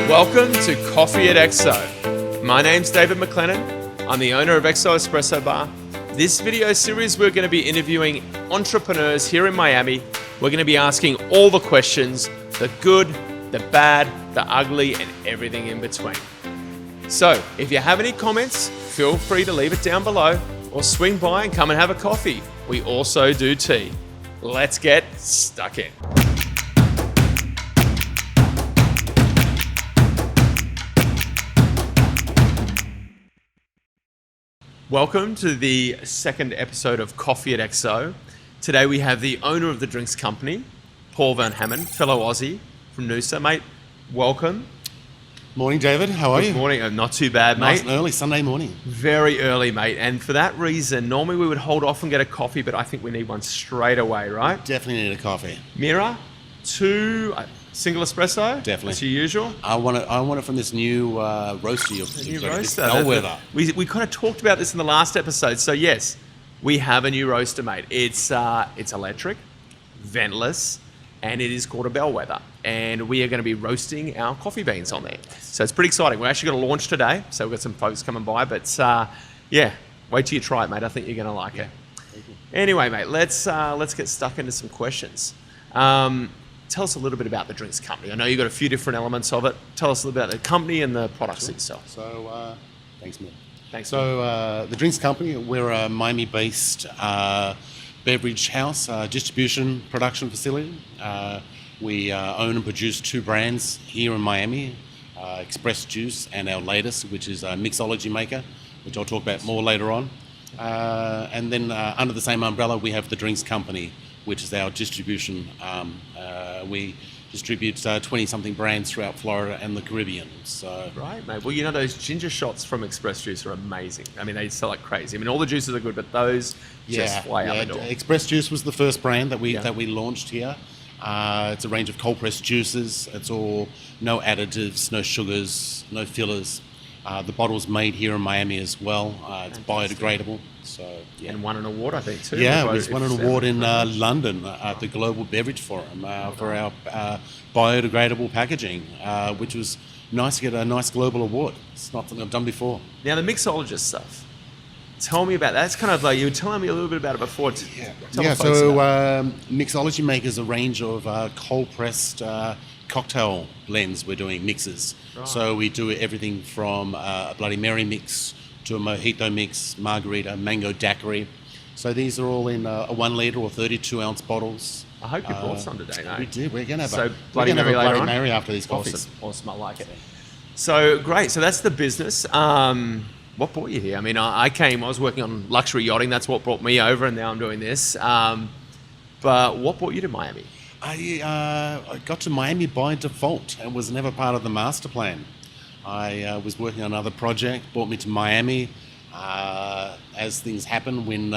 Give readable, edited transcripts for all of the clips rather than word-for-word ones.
Welcome to Coffee at XO. My name's David McLennan. I'm the owner of XO Espresso Bar. This video series, we're going to be interviewing entrepreneurs here in Miami. We're going to be asking all the questions, the good, the bad, the ugly, and everything in between. So if you have any comments, feel free to leave it down below or swing by and come and have a coffee. We also do tea. Let's get stuck in. Welcome to the second episode of Coffee at XO. Today we have the owner of the drinks company, Paul van Hamond, fellow Aussie from Noosa. Mate, welcome. Morning, David. How are you? Good morning. Not too bad, mate. Nice and early Sunday morning. Very early, mate. And for that reason, normally we would hold off and get a coffee, but I think we need one straight away, right? Definitely need a coffee. Mira, two single espresso. Definitely. As your usual. I want it from this new roaster you've got. Roaster. Bellwether. We kind of talked about this in the last episode. So yes, we have a new roaster, mate. It's electric, ventless, and it is called a Bellwether. And we are going to be roasting our coffee beans on there. So it's pretty exciting. We're actually going to launch today. So we've got some folks coming by. But yeah, wait till you try it, mate. I think you're going to like it. Anyway, mate, let's get stuck into some questions. Tell us a little bit about the drinks company. I know you've got a few different elements of it. Tell us a little bit about the company and the products itself. So, thanks, man. Thanks. So, the drinks company, we're a Miami-based beverage house, distribution production facility. We own and produce two brands here in Miami, Express Juice and our latest, which is Mixology Maker, which I'll talk about more later on. And then under the same umbrella, we have the drinks company, which is our distribution. We distribute 20-something brands throughout Florida and the Caribbean. So right, mate. Well, you know, those ginger shots from Express Juice are amazing. I mean, they sell like crazy. I mean, all the juices are good, but those just fly out the door. Express Juice was the first brand that we launched here. It's a range of cold pressed juices. It's all no additives, no sugars, no fillers. The bottle's made here in Miami as well. It's biodegradable. So and won an award, I think, too. Yeah, we won an award in London at the Global Beverage Forum for our biodegradable packaging, which was nice to get a nice global award. It's not something I've done before. Now, the mixologist stuff. Tell me about that. It's kind of like you were telling me a little bit about it before. So Mixology Maker is a range of cold pressed cocktail blends. We're doing mixes. Right. So we do everything from a Bloody Mary mix to a mojito mix, margarita, mango daiquiri. So these are all in a 1 litre or 32-ounce bottles. I hope you brought some today, no? We did. We're going to have a Bloody Mary after these coffees. Awesome. I like it. So great. So that's the business. What brought you here? I mean, I was working on luxury yachting. That's what brought me over, and now I'm doing this. But what brought you to Miami? I got to Miami by default and was never part of the master plan. I was working on another project, brought me to Miami. As things happen, when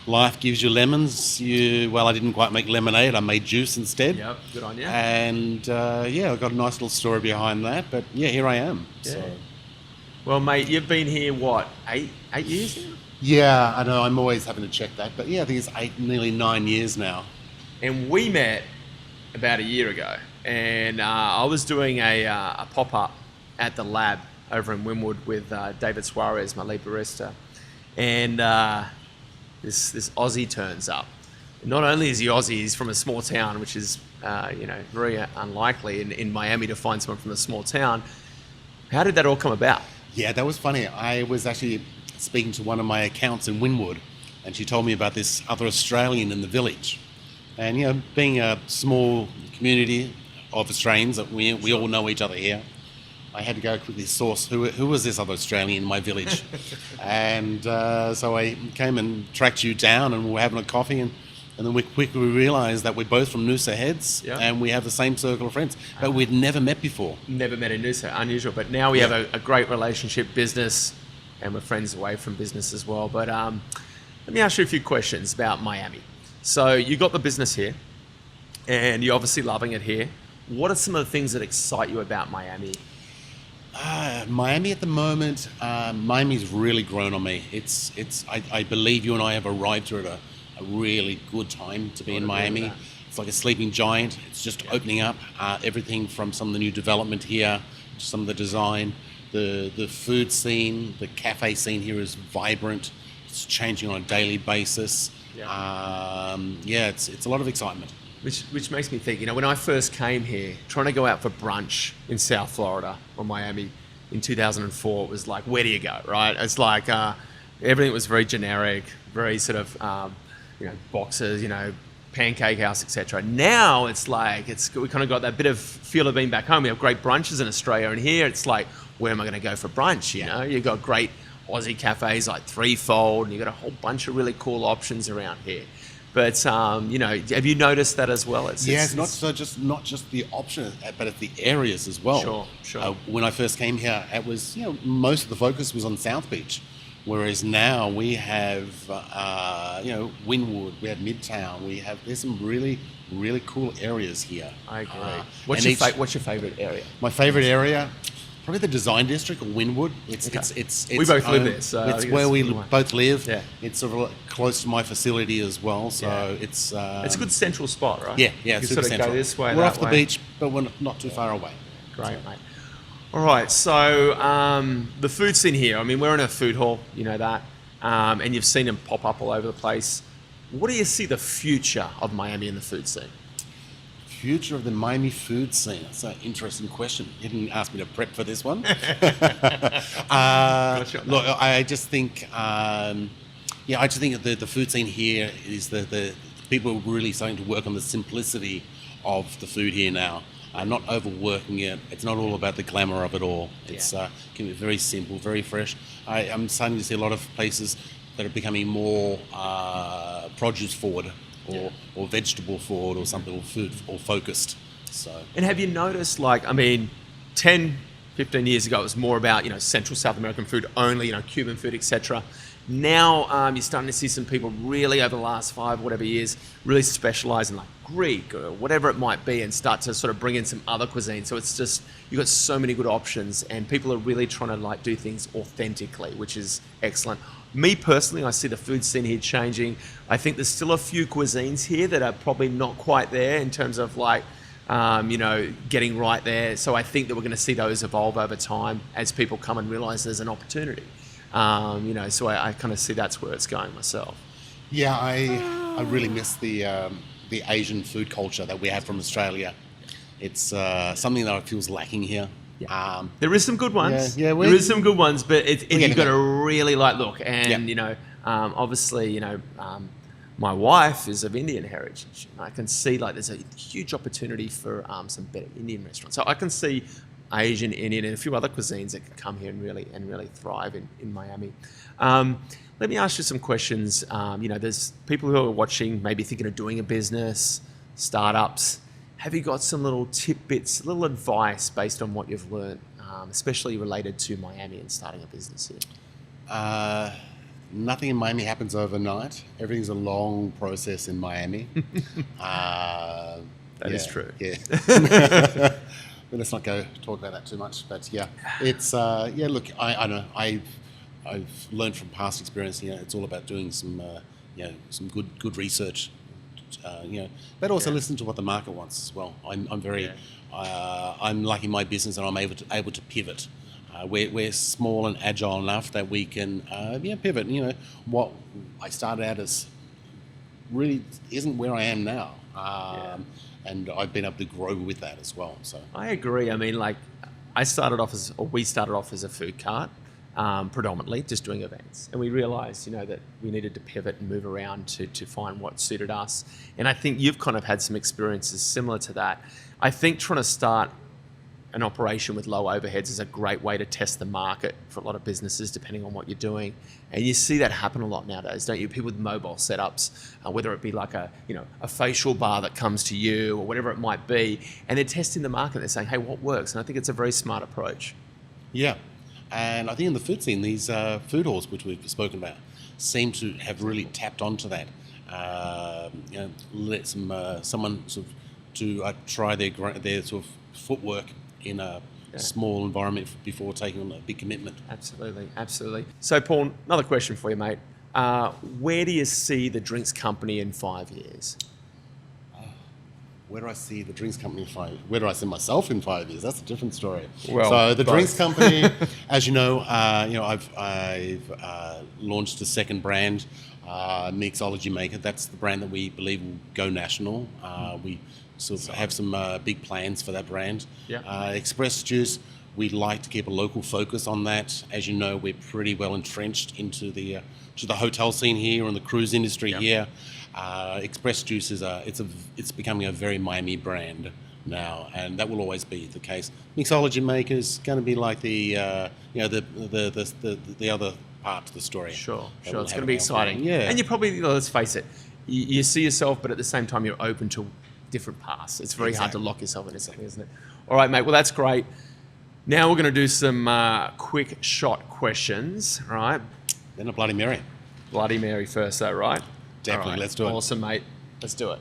life gives you lemons, I didn't quite make lemonade, I made juice instead. Yep, good on you. And I've got a nice little story behind that, but here I am. Yeah. So. Well, mate, you've been here, what, eight years now? Yeah, I know, I'm always having to check that, but I think it's nearly 9 years now. And we met about a year ago, and I was doing a pop-up at the lab over in Wynwood with David Suarez, my lead barista, and this Aussie turns up. Not only is he Aussie, he's from a small town, which is very unlikely in Miami to find someone from a small town. How did that all come about? Yeah, that was funny. I was actually speaking to one of my accounts in Wynwood, and she told me about this other Australian in the village. And being a small community of Australians, that we all know each other here, I had to go quickly source who was this other Australian in my village. And so I came and tracked you down, and we were having a coffee, and then we quickly realised that we're both from Noosa Heads, and we have the same circle of friends, but we'd never met before. Never met in Noosa, unusual. But now we have a great relationship, business, and we're friends away from business as well. But let me ask you a few questions about Miami. So you got the business here, and you're obviously loving it here. What are some of the things that excite you about Miami? Miami at the moment, Miami's really grown on me. I believe you and I have arrived here at a really good time to be in Miami. It's like a sleeping giant. It's just opening up. Everything from some of the new development here some of the design. The food scene, the cafe scene here is vibrant. It's changing on a daily basis. It's a lot of excitement. Which makes me think, when I first came here, trying to go out for brunch in South Florida or Miami in 2004, it was like, where do you go, right? It's like everything was very generic, very sort of, boxes, pancake house, etc. Now it's like, we kind of got that bit of feel of being back home. We have great brunches in Australia, and here it's like, where am I going to go for brunch? You've got great Aussie cafes like Threefold, and you've got a whole bunch of really cool options around here. But have you noticed that as well? It's not just the option, but it's the areas as well. Sure. When I first came here, it was most of the focus was on South Beach, whereas now we have Wynwood, we have Midtown, there's some really cool areas here. I agree. What's your favourite area? My favourite area. Probably the Design District or Wynwood. It's we both live there, so it's where we both live. Yeah. It's sort of close to my facility as well, so it's a good central spot, right? Yeah, you super sort of central. Go this way, we're that off the way. beach, but we're not too far away. Great, mate. All right, so the food scene here. I mean, we're in a food hall, you know that, and you've seen them pop up all over the place. What do you see the future of Miami in the food scene? Future of the Miami food scene. That's an interesting question. You didn't ask me to prep for this one. Look, I just think, the food scene here is the people are really starting to work on the simplicity of the food here now. Not overworking it. It's not all about the glamour of it all. It's can be very simple, very fresh. I'm starting to see a lot of places that are becoming more produce forward. Or vegetable forward or something, or food or focused. So. And have you noticed, 10, 15 years ago, it was more about, Central South American food only, Cuban food, etc. Now you're starting to see some people really over the last 5 years really specialize in Greek or whatever it might be, and start to sort of bring in some other cuisine. So it's just, you've got so many good options, and people are really trying to do things authentically, which is excellent. Me personally, I see the food scene here changing. I think there's still a few cuisines here that are probably not quite there in terms of getting right there. So I think that we're going to see those evolve over time as people come and realize there's an opportunity. So I kind of see that's where it's going myself. Yeah, I really miss the Asian food culture that we have from Australia. It's something that feels lacking here. Yeah. There is some good ones. There is some good ones, but you've got to really look. And obviously, my wife is of Indian heritage. I can see there's a huge opportunity for some better Indian restaurants. So I can see Asian, Indian, and a few other cuisines that can come here and really thrive in Miami. Let me ask you some questions. There's people who are watching, maybe thinking of doing a business, startups. Have you got some little tidbits, little advice based on what you've learned, especially related to Miami and starting a business here? Nothing in Miami happens overnight. Everything's a long process in Miami. That is true. Yeah. But let's not talk about that too much. But yeah, it's Look, I know I've learned from past experience. It's all about doing some good research. But also listen to what the market wants as well. I'm lucky in my business, and I'm able to pivot. We're small and agile enough that we can pivot. What I started out as really isn't where I am now, and I've been able to grow with that as well. So I agree. I mean, we started off as a food cart. Predominantly just doing events, and we realized that we needed to pivot and move around to find what suited us. And I think you've kind of had some experiences similar to that. I think trying to start an operation with low overheads is a great way to test the market for a lot of businesses, depending on what you're doing. And you see that happen a lot nowadays, don't you? People with mobile setups, whether it be a facial bar that comes to you or whatever it might be, and they're testing the market. They're saying, hey, what works? And I think it's a very smart approach. Yeah. And I think in the food scene, these food halls, which we've spoken about, seem to have really tapped onto that. Let someone sort of to try their sort of footwork in a small environment before taking on a big commitment. Absolutely. So, Paul, another question for you, mate. Where do you see the drinks company in 5 years? Where do I see the drinks company in 5 years? Where do I see myself in 5 years? That's a different story. Well, so the both. drinks company, as you know, I've launched a second brand, Mixology Maker. That's the brand that we believe will go national. We sort of have some big plans for that brand. Yeah. Express Juice, we'd like to keep a local focus on that. As you know, we're pretty well entrenched into the hotel scene here and the cruise industry here. Express Juice it's becoming a very Miami brand now, and that will always be the case. Mixology Maker is going to be like the other part of the story. Sure. It's going to be exciting. Yeah. And you probably, let's face it, you see yourself, but at the same time, you're open to different paths. It's very hard to lock yourself into something, isn't it? All right, mate. Well, that's great. Now we're going to do some quick shot questions, all right? Then a Bloody Mary. Bloody Mary first, though, right? Definitely, Right. let's do it. Awesome, mate. Let's do it.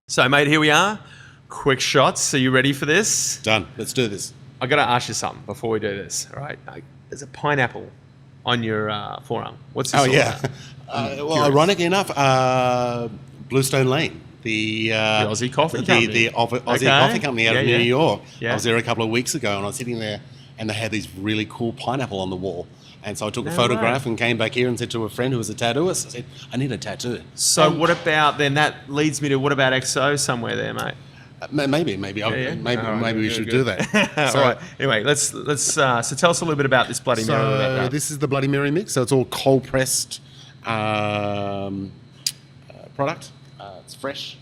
So, mate, here we are. Quick shots. Are you ready for this? Done. Let's do this. I got to ask you something before we do this. All right. There's a pineapple on your forearm. What's this all about? Well, ironically enough, Bluestone Lane, the Aussie coffee company. the Aussie coffee company out of New York. Yeah. I was there a couple of weeks ago, and I was sitting there, and they had these really cool pineapple on the wall. And so I took a photograph and came back here and said to a friend who was a tattooist, I said, I need a tattoo. So what about then? That leads me to what about XO somewhere there, mate? Maybe we should do that. All right. Anyway, so tell us a little bit about this Bloody Mary. So this is the Bloody Mary mix. So it's all cold pressed product. It's fresh.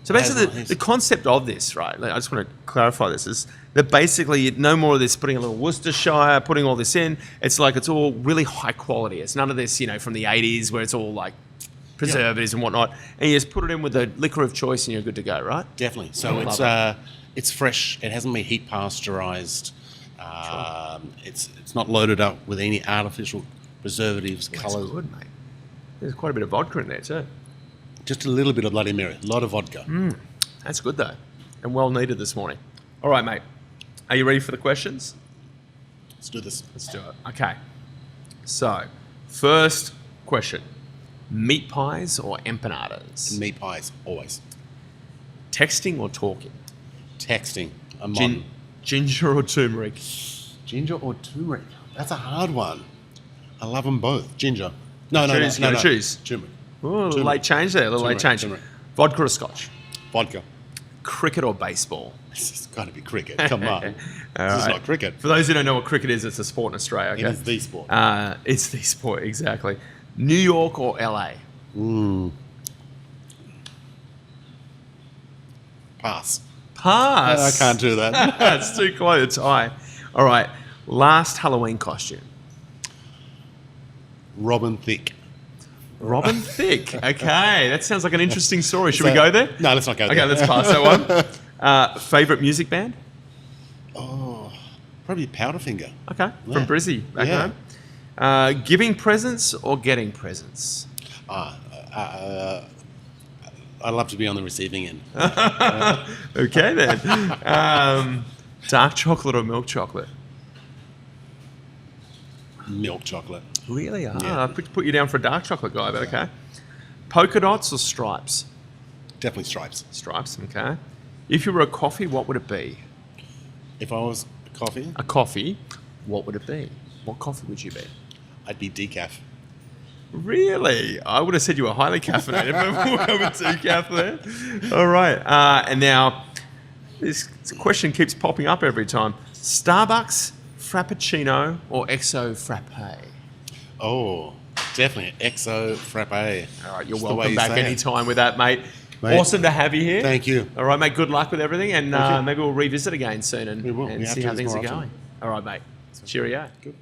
So basically, the concept of this, right? I just want to clarify this: is that basically no more of this putting a little Worcestershire, putting all this in. It's like it's all really high quality. It's none of this, from the 80s where it's all like preservatives and whatnot. And you just put it in with the liquor of choice, and you're good to go, right? Definitely. So it's fresh. It hasn't been heat pasteurized. It's not loaded up with any artificial preservatives, colours. That's good, mate. There's quite a bit of vodka in there too. Just a little bit of Bloody Mary, a lot of vodka. That's good though, and well needed this morning. All right, mate. Are you ready for the questions? Let's do this. Let's do it. Okay. So, first question: meat pies or empanadas? Meat pies, always. Texting or talking? Texting. I'm on. Ginger or turmeric? Ginger or turmeric? That's a hard one. I love them both. Ginger. No. Choose. Turmeric. Oh, a little late change there. Turmeric. Vodka or scotch? Vodka. Cricket or baseball? This has got to be cricket. Come on. This is not cricket. For those who don't know what cricket is, it's a sport in Australia. Okay? It is the sport. It's the sport, exactly. New York or LA? Pass. I can't do that. It's too close. All right. Last Halloween costume. Robin Thicke. Robin Thicke. Okay, that sounds like an interesting story. Should we go there? No, let's not go there. Okay, let's pass that one. Favorite music band? Oh, probably Powderfinger. Okay, from Brizzy back home. Giving presents or getting presents? I love to be on the receiving end. Okay then. Dark chocolate or milk chocolate? Milk chocolate. Really? Yeah. I put you down for a dark chocolate guy, but okay. Polka dots or stripes? Definitely stripes. Stripes, okay. If you were a coffee, what would it be? If I was a coffee? A coffee, what would it be? What coffee would you be? I'd be decaf. Really? I would have said you were highly caffeinated, but we'll go with decaf there. All right. And now, this question keeps popping up every time. Starbucks, Frappuccino, or XO Frappe? Oh, definitely. XO Frappe. All right, you're welcome back anytime with that, mate. Awesome to have you here. Thank you. All right, mate. Good luck with everything, and maybe we'll revisit again soon and see how things are going. All right, mate. Cheerio. Good.